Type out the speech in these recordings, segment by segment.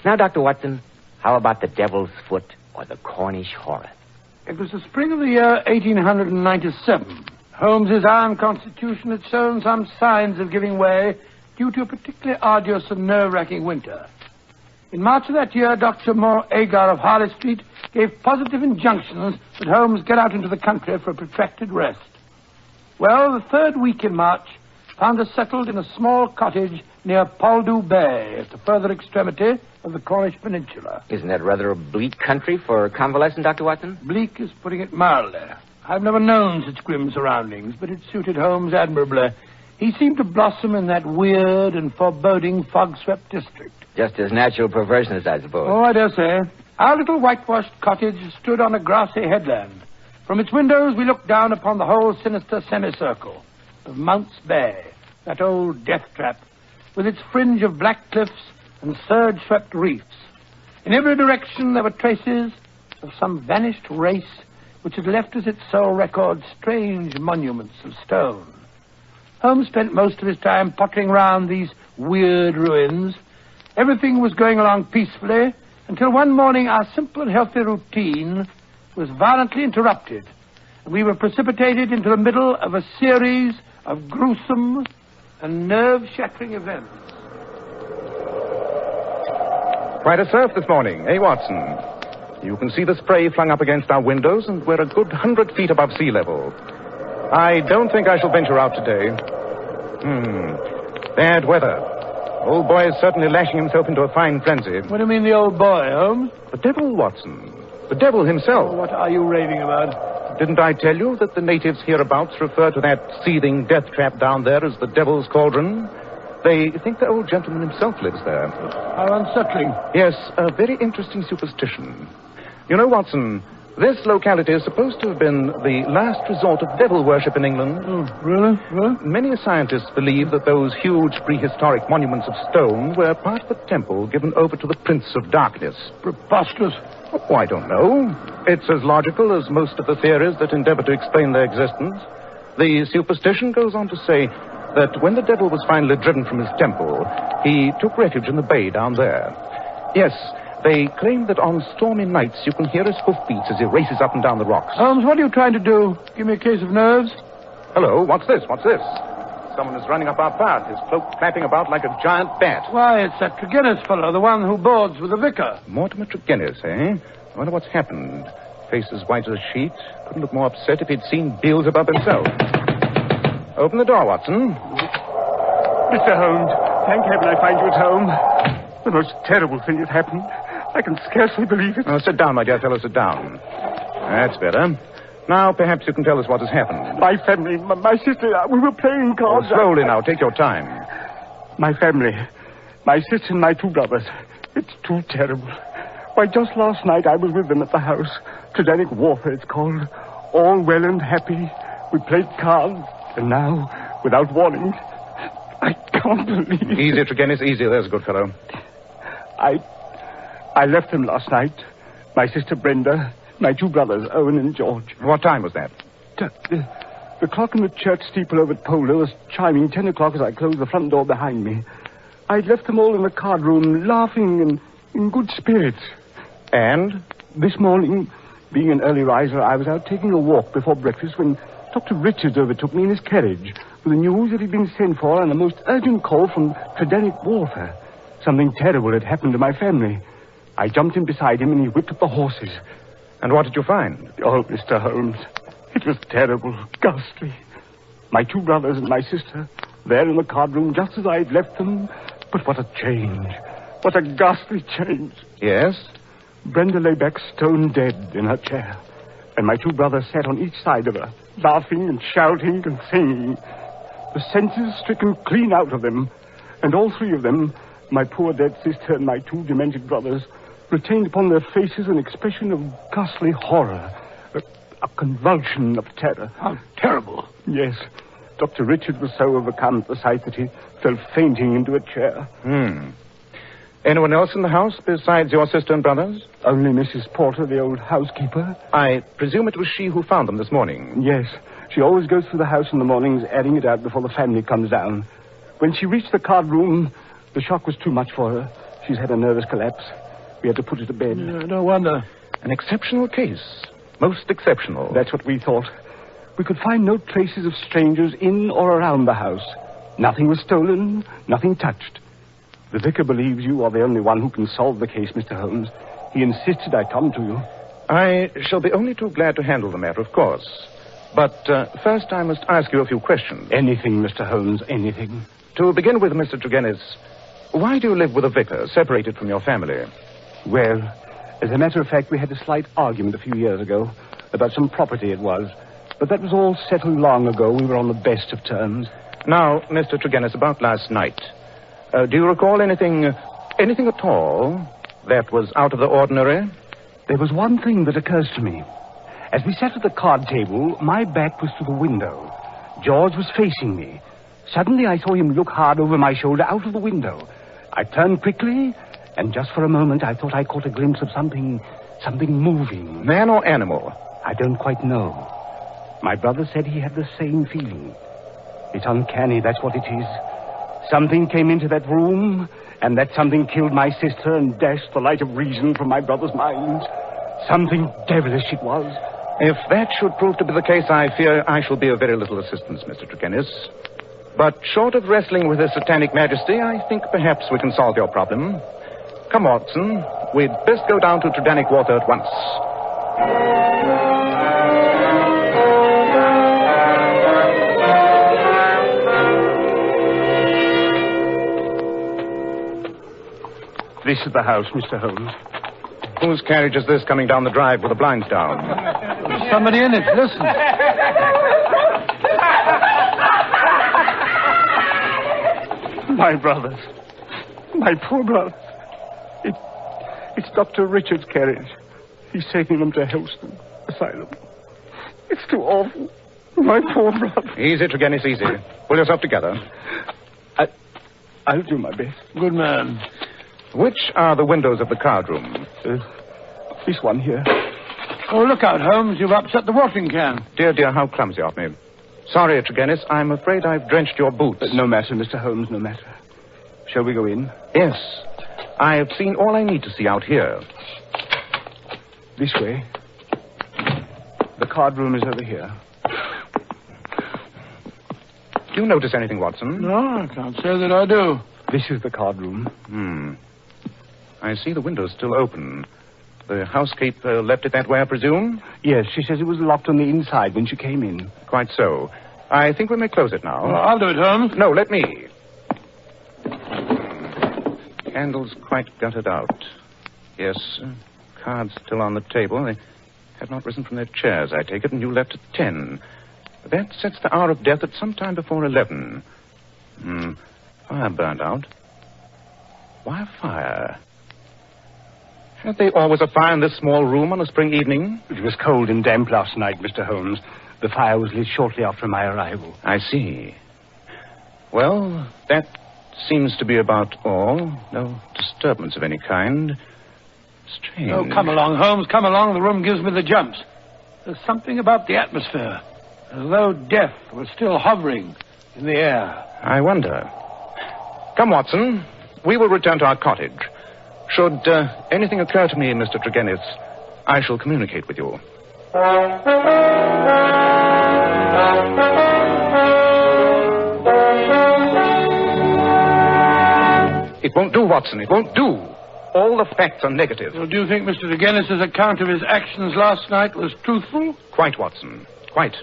Now, Dr. Watson, how about the Devil's Foot or the Cornish Horror? It was the spring of the year 1897. Holmes's iron constitution had shown some signs of giving way due to a particularly arduous and nerve-wracking winter. In March of that year, Dr. Moore Agar of Harley Street gave positive injunctions that Holmes get out into the country for a protracted rest. Well, the third week in March found us settled in a small cottage near Poldhu Bay at the further extremity of the Cornish Peninsula. Isn't that rather a bleak country for convalescent, Dr. Watson? Bleak is putting it mildly. I've never known such grim surroundings, but it suited Holmes admirably. He seemed to blossom in that weird and foreboding fog-swept district. Just as natural perverseness, I suppose. Oh, I dare say. Our little whitewashed cottage stood on a grassy headland. From its windows, we looked down upon the whole sinister semicircle of Mounts Bay, that old death trap, with its fringe of black cliffs and surge-swept reefs. In every direction, there were traces of some vanished race which had left as its sole record strange monuments of stone. Holmes spent most of his time pottering round these weird ruins. Everything was going along peacefully until one morning our simple and healthy routine was violently interrupted, and we were precipitated into the middle of a series of gruesome and nerve-shattering events. Quite a surf this morning, eh, Watson? You can see the spray flung up against our windows, and we're a good 100 feet above sea level. I don't think I shall venture out today. Bad weather. Old boy is certainly lashing himself into a fine frenzy. What do you mean, the old boy, Holmes? The devil, Watson. The devil himself. Oh, what are you raving about? Didn't I tell you that the natives hereabouts refer to that seething death trap down there as the Devil's Cauldron? They think the old gentleman himself lives there. How unsettling. Yes, a very interesting superstition. You know, Watson, this locality is supposed to have been the last resort of devil worship in England. Oh, really? Well? Many scientists believe that those huge prehistoric monuments of stone were part of a temple given over to the Prince of Darkness. Preposterous. Oh, I don't know. It's as logical as most of the theories that endeavor to explain their existence. The superstition goes on to say that when the devil was finally driven from his temple, he took refuge in the bay down there. Yes, they claim that on stormy nights you can hear his hoofbeats as he races up and down the rocks. Holmes, what are you trying to do? Give me a case of nerves? Hello, what's this? What's this? Someone is running up our path, his cloak flapping about like a giant bat. Why, it's that Tregennis fellow, the one who boards with the vicar. Mortimer Tregennis, eh? I wonder what's happened. Face as white as a sheet. Couldn't look more upset if he'd seen Beelzebub himself. Open the door, Watson. Mr. Holmes, thank heaven I find you at home. The most terrible thing has happened. I can scarcely believe it. Oh, sit down, my dear fellow, sit down. That's better. Now, perhaps you can tell us what has happened. My family, my sister, we were playing cards. Oh, slowly now, take your time. My family, my sister and my two brothers. It's too terrible. Why, just last night I was with them at the house. Tridanic warfare, it's called. All well and happy. We played cards, and now, without warning, I can't believe... Easy, Tregennis, easy. There's a good fellow. I left them last night. My sister Brenda, my two brothers, Owen and George. What time was that? The clock in the church steeple over at Poldhu was chiming 10 o'clock as I closed the front door behind me. I'd left them all in the card room, laughing and in good spirits. And? This morning, being an early riser, I was out taking a walk before breakfast when Dr. Richards overtook me in his carriage with the news that he'd been sent for on a most urgent call from Tridanic warfare. Something terrible had happened to my family. I jumped in beside him and he whipped up the horses. And what did you find? Oh, Mr. Holmes, it was terrible, ghastly. My two brothers and my sister, there in the card room just as I'd left them. But what a change. What a ghastly change. Yes? Brenda lay back stone dead in her chair. And my two brothers sat on each side of her, laughing and shouting and singing. The senses stricken clean out of them. And all three of them, my poor dead sister and my two demented brothers, retained upon their faces an expression of ghastly horror, a convulsion of terror. How terrible. Yes. Dr. Richard was so overcome at the sight that he fell fainting into a chair. Anyone else in the house besides your sister and brothers? Only Mrs. Porter, the old housekeeper. I presume it was she who found them this morning. Yes. She always goes through the house in the mornings, adding it out before the family comes down. When she reached the card room, the shock was too much for her. She's had a nervous collapse. We had to put her to bed. No wonder. An exceptional case. Most exceptional. That's what we thought. We could find no traces of strangers in or around the house. Nothing was stolen, nothing touched. The vicar believes you are the only one who can solve the case, Mr. Holmes. He insisted I come to you. I shall be only too glad to handle the matter, of course. But first I must ask you a few questions. Anything, Mr. Holmes, anything. To begin with, Mr. Tregennis, why do you live with a vicar, separated from your family? Well, as a matter of fact, we had a slight argument a few years ago about some property it was. But that was all settled long ago. We were on the best of terms. Now, Mr. Tregennis, about last night. Do you recall anything at all that was out of the ordinary? There was one thing that occurs to me. As we sat at the card table, my back was to the window. George was facing me. Suddenly, I saw him look hard over my shoulder out of the window. I turned quickly, and just for a moment, I thought I caught a glimpse of something moving. Man or animal? I don't quite know. My brother said he had the same feeling. It's uncanny, that's what it is. Something came into that room, and that something killed my sister and dashed the light of reason from my brother's mind. Something devilish it was. If that should prove to be the case, I fear I shall be of very little assistance, Mr. Tregennis. But short of wrestling with His Satanic Majesty, I think perhaps we can solve your problem. Come, Watson. We'd best go down to Tridanic Water at once. This is the house, Mr. Holmes. Whose carriage is this coming down the drive with the blinds down? There's somebody in it. Listen. My brothers. My poor brothers. It's Dr. Richard's carriage. He's taking them to Helston Asylum. It's too awful. My poor brother. Easy, Tregennis, easy. Pull yourself together. I'll do my best. Good man. Which are the windows of the card room? This one here. Oh, look out, Holmes. You've upset the watering can. Dear, how clumsy of me. Sorry, Tregennis. I'm afraid I've drenched your boots. No matter, Mr. Holmes, no matter. Shall we go in? Yes. I have seen all I need to see out here. This way. The card room is over here. Do you notice anything, Watson? No, I can't say that I do. This is the card room. I see the window's still open. The housekeeper left it that way, I presume? Yes, she says it was locked on the inside when she came in. Quite so. I think we may close it now. Well, I'll do it, Holmes. No, let me. Candles quite gutted out. Yes, cards still on the table. They have not risen from their chairs, I take it, and you left at 10. That sets the hour of death at some time before 11. Fire burned out. Why a fire? Had they always a fire in this small room on a spring evening? It was cold and damp last night, Mr. Holmes. The fire was lit shortly after my arrival. I see. Well, that seems to be about all. No disturbance of any kind. Strange. Oh, come along, Holmes. Come along. The room gives me the jumps. There's something about the atmosphere. As though death was still hovering in the air. I wonder. Come, Watson. We will return to our cottage. Should anything occur to me, Mr. Tregennis, I shall communicate with you. It won't do, Watson. It won't do. All the facts are negative. Well, do you think Mr. Tregennis' account of his actions last night was truthful? Quite, Watson. Quite.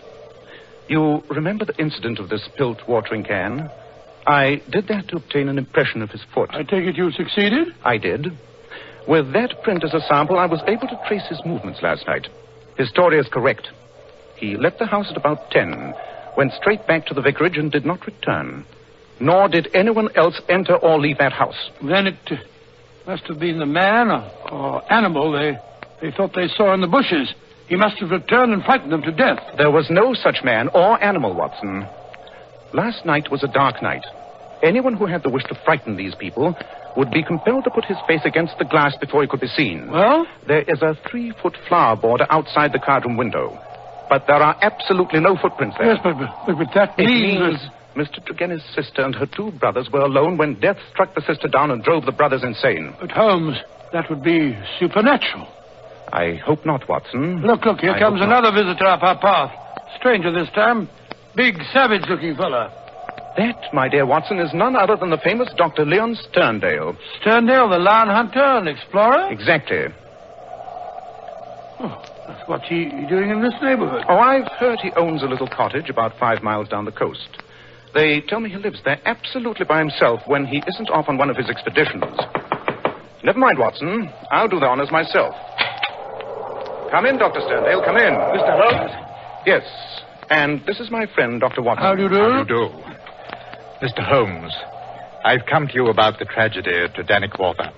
You remember the incident of the spilt watering can? I did that to obtain an impression of his foot. I take it you succeeded? I did. With that print as a sample, I was able to trace his movements last night. His story is correct. He left the house at about 10, went straight back to the vicarage and did not return. Nor did anyone else enter or leave that house. Then it must have been the man or animal they thought they saw in the bushes. He must have returned and frightened them to death. There was no such man or animal, Watson. Last night was a dark night. Anyone who had the wish to frighten these people would be compelled to put his face against the glass before he could be seen. Well? There is a 3-foot flower border outside the card room window. But there are absolutely no footprints there. Yes, but that It means... means Mr. Tregennis' sister and her two brothers were alone when death struck the sister down and drove the brothers insane. But, Holmes, that would be supernatural. I hope not, Watson. Look, here comes another visitor up our path. Stranger this time. Big, savage-looking fella. That, my dear Watson, is none other than the famous Dr. Leon Sterndale. Sterndale, the lion hunter and explorer? Exactly. Oh, that's what's he doing in this neighborhood? Oh, I've heard he owns a little cottage about 5 miles down the coast. They tell me he lives there absolutely by himself when he isn't off on one of his expeditions. Never mind, Watson. I'll do the honors myself. Come in, Dr. Sterndale, come in. Mr. Holmes? Yes, and this is my friend, Dr. Watson. How do you do? How do you do? Mr. Holmes, I've come to you about the tragedy at Titanic Water.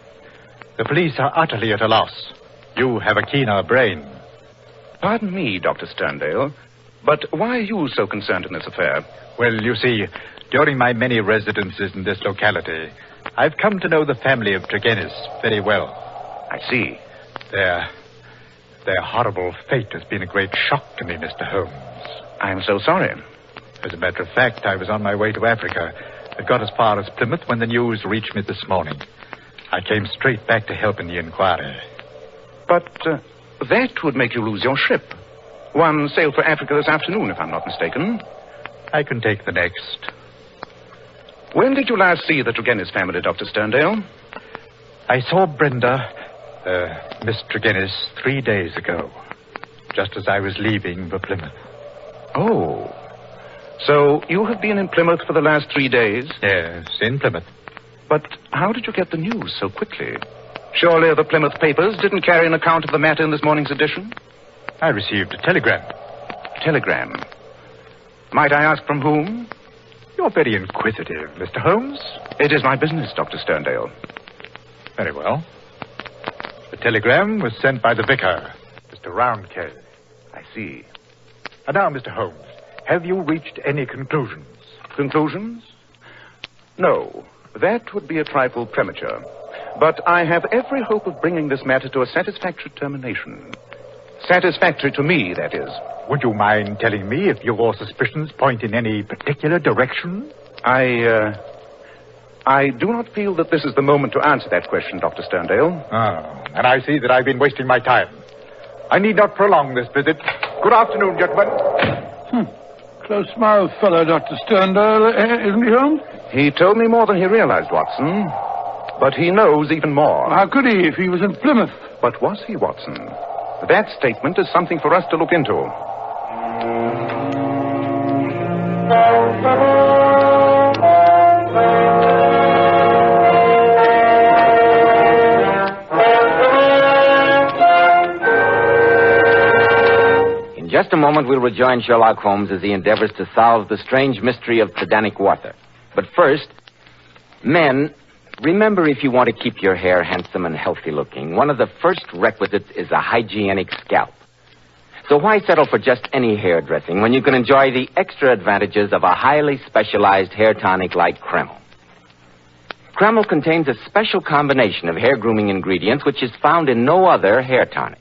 The police are utterly at a loss. You have a keener brain. Pardon me, Dr. Sterndale, but why are you so concerned in this affair? Well, you see, during my many residences in this locality, I've come to know the family of Tregennis very well. I see. Their horrible fate has been a great shock to me, Mr. Holmes. I'm so sorry. As a matter of fact, I was on my way to Africa. I got as far as Plymouth when the news reached me this morning. I came straight back to help in the inquiry. But that would make you lose your ship. One sailed for Africa this afternoon, if I'm not mistaken. I can take the next. When did you last see the Tregennis family, Dr. Sterndale? I saw Brenda, Miss Tregennis, 3 days ago, just as I was leaving for Plymouth. Oh. So you have been in Plymouth for the last 3 days? Yes, in Plymouth. But how did you get the news so quickly? Surely the Plymouth papers didn't carry an account of the matter in this morning's edition? I received a telegram. Telegram? Might I ask from whom? You're very inquisitive, Mr. Holmes. It is my business, Dr. Sterndale. Very well. The telegram was sent by the vicar, Mr. Roundcase. I see. And now, Mr. Holmes, have you reached any conclusions? Conclusions? No. That would be a trifle premature. But I have every hope of bringing this matter to a satisfactory termination. Satisfactory to me, that is. Would you mind telling me if your suspicions point in any particular direction? I do not feel that this is the moment to answer that question, Dr. Sterndale. Ah, and I see that I've been wasting my time. I need not prolong this visit. Good afternoon, gentlemen. Close-mouthed fellow, Dr. Sterndale, isn't he, Holmes? He told me more than he realized, Watson. But he knows even more. How could he if he was in Plymouth? But was he, Watson? That statement is something for us to look into. In just a moment, we'll rejoin Sherlock Holmes as he endeavors to solve the strange mystery of Titanic Water. But first, men, remember, if you want to keep your hair handsome and healthy looking, one of the first requisites is a hygienic scalp. So why settle for just any hairdressing when you can enjoy the extra advantages of a highly specialized hair tonic like Kreml? Kreml contains a special combination of hair grooming ingredients which is found in no other hair tonic.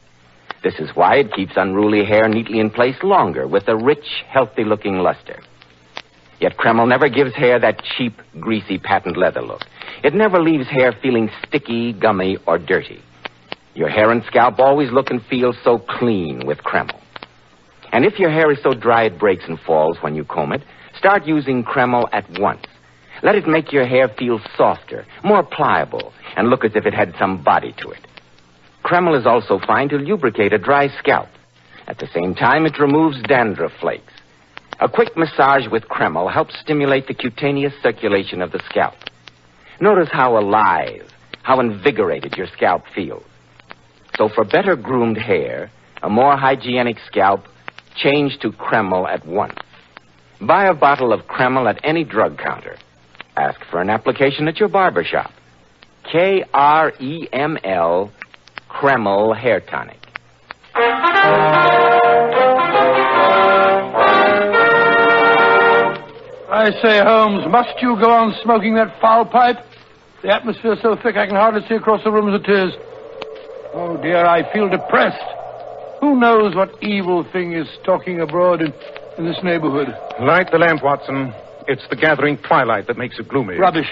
This is why it keeps unruly hair neatly in place longer with a rich, healthy-looking luster. Yet Kreml never gives hair that cheap, greasy patent leather look. It never leaves hair feeling sticky, gummy, or dirty. Your hair and scalp always look and feel so clean with Kreml. And if your hair is so dry it breaks and falls when you comb it, start using Kreml at once. Let it make your hair feel softer, more pliable, and look as if it had some body to it. Kreml is also fine to lubricate a dry scalp. At the same time, it removes dandruff flakes. A quick massage with Kreml helps stimulate the cutaneous circulation of the scalp. Notice how alive, how invigorated your scalp feels. So for better groomed hair, a more hygienic scalp, change to Kreml at once. Buy a bottle of Kreml at any drug counter. Ask for an application at your barber shop. Kreml, Kreml Hair Tonic. I say, Holmes, must you go on smoking that foul pipe? The atmosphere's so thick I can hardly see across the room as it is. Oh, dear, I feel depressed. Who knows what evil thing is stalking abroad in this neighborhood? Light the lamp, Watson. It's the gathering twilight that makes it gloomy. Rubbish.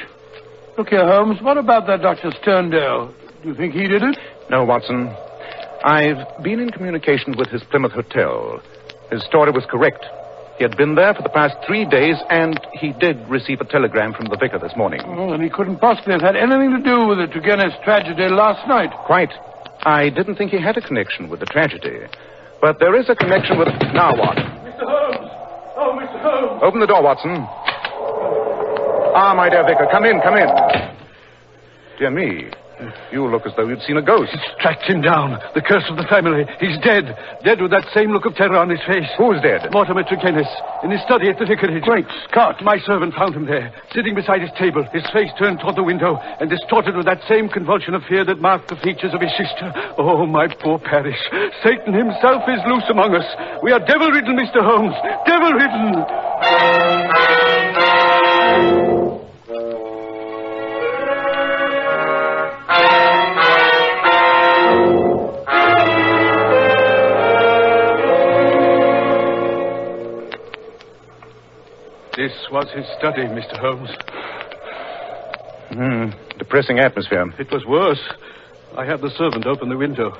Look here, Holmes. What about that Dr. Sterndale? Do you think he did it? No, Watson. I've been in communication with his Plymouth hotel. His story was correct. He had been there for the past 3 days, and he did receive a telegram from the vicar this morning. Oh, and he couldn't possibly have had anything to do with the Turgenis tragedy last night. Quite. I didn't think he had a connection with the tragedy. But there is a connection with... Now what? Mr. Holmes! Oh, Mr. Holmes! Open the door, Watson. Ah, my dear vicar, come in, come in. Dear me, you look as though you'd seen a ghost. It's tracked him down. The curse of the family. He's dead. Dead with that same look of terror on his face. Who's dead? Mortimer Turgenis. In his study at the vicarage. Great Scott. My servant found him there, sitting beside his table, his face turned toward the window, and distorted with that same convulsion of fear that marked the features of his sister. Oh, my poor parish. Satan himself is loose among us. We are devil-ridden, Mr. Holmes. Devil-ridden. This was his study, Mr. Holmes. Depressing atmosphere. It was worse. I had the servant open the window.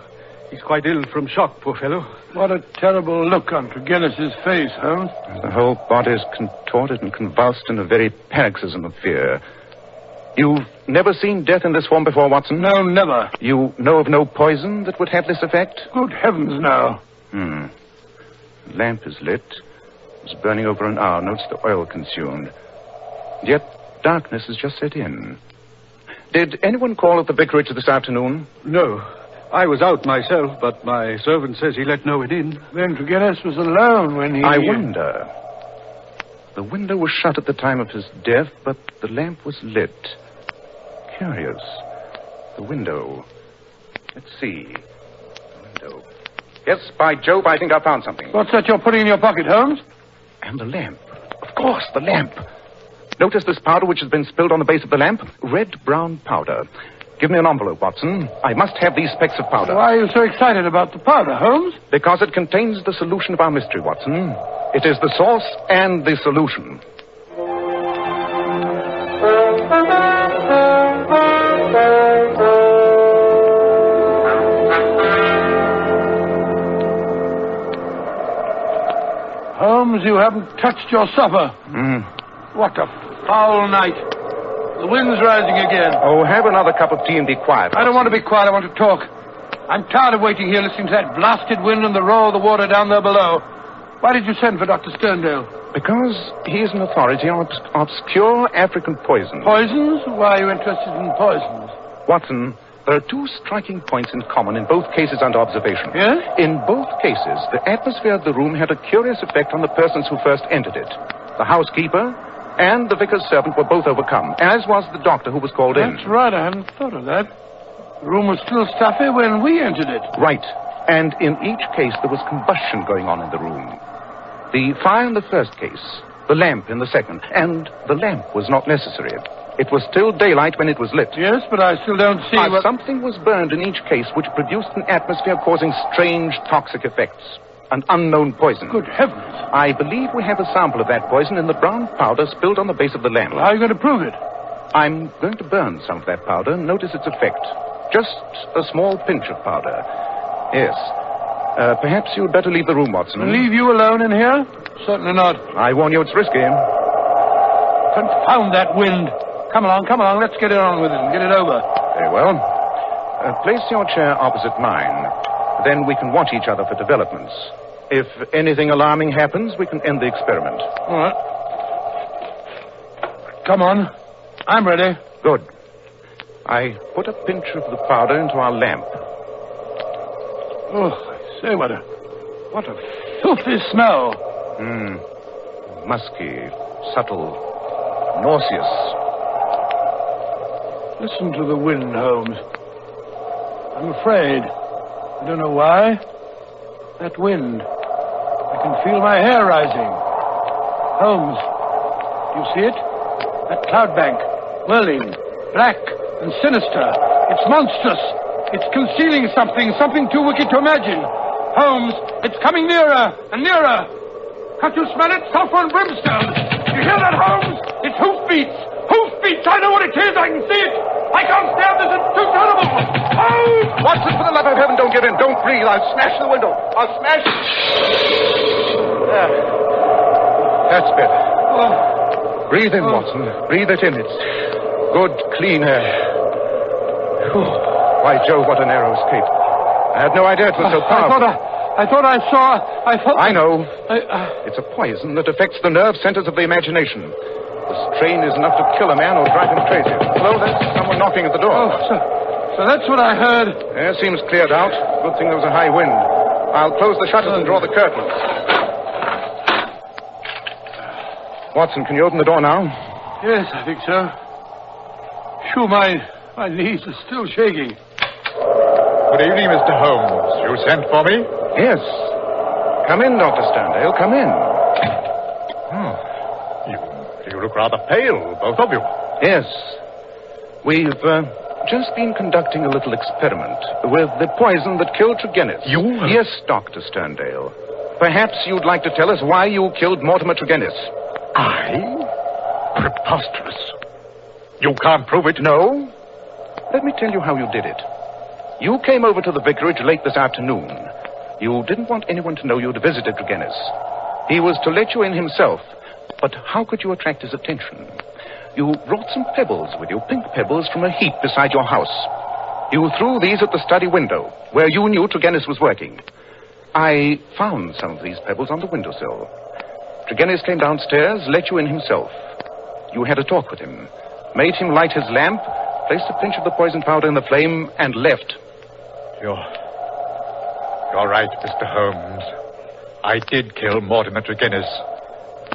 He's quite ill from shock, poor fellow. What a terrible look on Turgenis' face, Holmes. The whole body is contorted and convulsed in a very paroxysm of fear. You've never seen death in this form before, Watson? No, never. You know of no poison that would have this effect? Good heavens, no. The lamp is lit. It was burning over an hour. Notice the oil consumed. Yet darkness has just set in. Did anyone call at the vicarage this afternoon? No. I was out myself, but my servant says he let no one in. Then Turgenis was alone when he... I wonder. The window was shut at the time of his death, but the lamp was lit. Curious. The window. Let's see. The window. Yes, by Jove, I think I found something. What's that you're putting in your pocket, Holmes? And the lamp. Of course, the lamp. Notice this powder which has been spilled on the base of the lamp? Red-brown powder. Give me an envelope, Watson. I must have these specks of powder. Why are you so excited about the powder, Holmes? Because it contains the solution of our mystery, Watson. It is the source and the solution. Holmes, you haven't touched your supper. What a foul night. The wind's rising again. Oh, have another cup of tea and be quiet. I don't want to be quiet. I want to talk. I'm tired of waiting here listening to that blasted wind and the roar of the water down there below. Why did you send for Dr. Sterndale? Because he is an authority on obscure African poisons. Poisons? Why are you interested in poisons? Watson, there are two striking points in common in both cases under observation. Yes? In both cases, the atmosphere of the room had a curious effect on the persons who first entered it. The housekeeper and the vicar's servant were both overcome, as was the doctor who was called in. That's right. I hadn't thought of that. The room was still stuffy when we entered it. Right. And in each case, there was combustion going on in the room. The fire in the first case, the lamp in the second, and the lamp was not necessary. It was still daylight when it was lit. Yes, but I still don't see what... Something was burned in each case which produced an atmosphere causing strange toxic effects. An unknown poison. Good heavens. I believe we have a sample of that poison in the brown powder spilled on the base of the lamp. Well, how are you going to prove it? I'm going to burn some of that powder. Notice its effect. Just a small pinch of powder. Yes. Perhaps you'd better leave the room, Watson. Leave you alone in here? Certainly not. I warn you, it's risky. Confound that wind. Come along. Let's get on with it and get it over. Very well. Place your chair opposite mine. Then we can watch each other for developments. If anything alarming happens, we can end the experiment. All right. Come on. I'm ready. Good. I put a pinch of the powder into our lamp. Oh, I say, what a filthy smell. Musky, subtle, nauseous. Listen to the wind, Holmes. I'm afraid. I don't know why. That wind. I can feel my hair rising. Holmes, do you see it? That cloud bank, whirling, black and sinister. It's monstrous. It's concealing something too wicked to imagine. Holmes, it's coming nearer and nearer. Can't you smell it? Sulfur and brimstone. You hear that, Holmes? It's hoofbeats. Hoofbeats. I know what it is. I can see it. I can't stand this. It's too terrible. Holmes! Watson, for the love of heaven, don't get in. Don't breathe. I'll smash the window. I'll smash... There. That's better. Breathe in, Watson. Breathe it in. It's good, clean air. Whew. By Jove, what a narrow escape. I had no idea it was so powerful. I thought I saw... I know. It's a poison that affects the nerve centers of the imagination. The strain is enough to kill a man or drive him crazy. Hello, there's someone knocking at the door. So that's what I heard. Air seems cleared out. Good thing there was a high wind. I'll close the shutters and draw the curtains. Watson, can you open the door now? Yes, I think so. Phew, my knees are still shaking. Good evening, Mr. Holmes. You sent for me? Yes. Come in, Dr. Sterndale. Come in. You look rather pale, both of you. Yes. We've just been conducting a little experiment with the poison that killed Tregennis. You? Yes, Dr. Sterndale. Perhaps you'd like to tell us why you killed Mortimer Tregennis. I? Preposterous. You can't prove it. No. Let me tell you how you did it. You came over to the vicarage late this afternoon. You didn't want anyone to know you'd visited Tregennis. He was to let you in himself. But how could you attract his attention? You brought some pebbles with you, pink pebbles from a heap beside your house. You threw these at the study window, where you knew Tregennis was working. I found some of these pebbles on the windowsill. Tregennis came downstairs, let you in himself. You had a talk with him, made him light his lamp, placed a pinch of the poison powder in the flame, and left. You're right, Mr. Holmes. I did kill Mortimer Tregennis.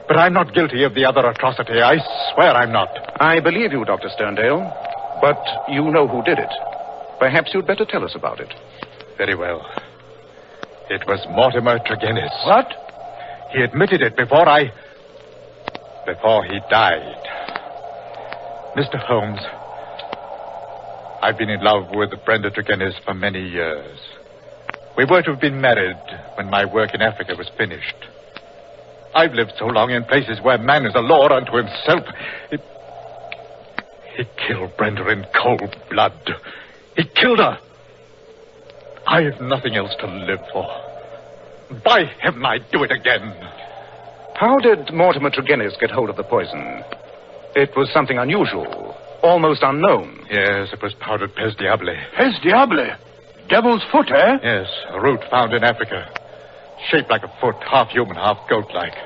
But I'm not guilty of the other atrocity. I swear I'm not. I believe you, Dr. Sterndale. But you know who did it. Perhaps you'd better tell us about it. Very well. It was Mortimer Tregennis. What? He admitted it before he died. Mr. Holmes, I've been in love with Brenda Tregennis for many years. We were to have been married when my work in Africa was finished. I've lived so long in places where man is a law unto himself. He killed Brenda in cold blood. He killed her. I have nothing else to live for. By heaven, I'd do it again. How did Mortimer Tregennis get hold of the poison? It was something unusual, almost unknown. Yes, it was powdered pes diable. Pes diable? Devil's foot, eh? Yes, a root found in Africa. Shaped like a foot, half human, half goat-like.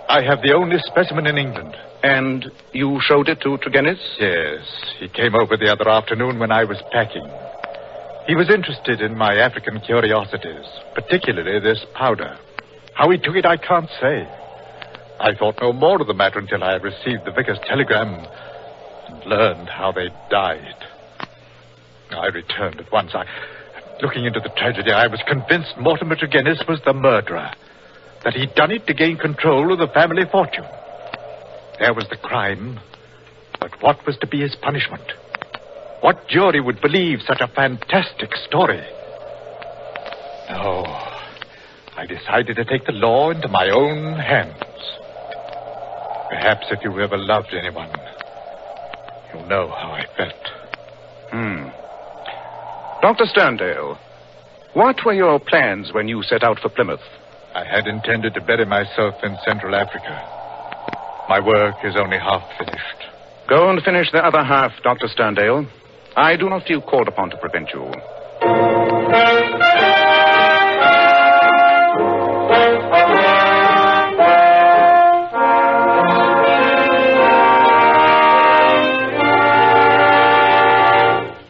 I have the only specimen in England. And you showed it to Tregennis? Yes. He came over the other afternoon when I was packing. He was interested in my African curiosities, particularly this powder. How he took it, I can't say. I thought no more of the matter until I had received the vicar's telegram and learned how they died. I returned at once. Looking into the tragedy, I was convinced Mortimer Tregennis was the murderer, that he'd done it to gain control of the family fortune. There was the crime, but what was to be his punishment? What jury would believe such a fantastic story? No, I decided to take the law into my own hands. Perhaps if you ever loved anyone, you'll know how I felt. Dr. Sterndale, what were your plans when you set out for Plymouth? I had intended to bury myself in Central Africa. My work is only half finished. Go and finish the other half, Dr. Sterndale. I do not feel called upon to prevent you.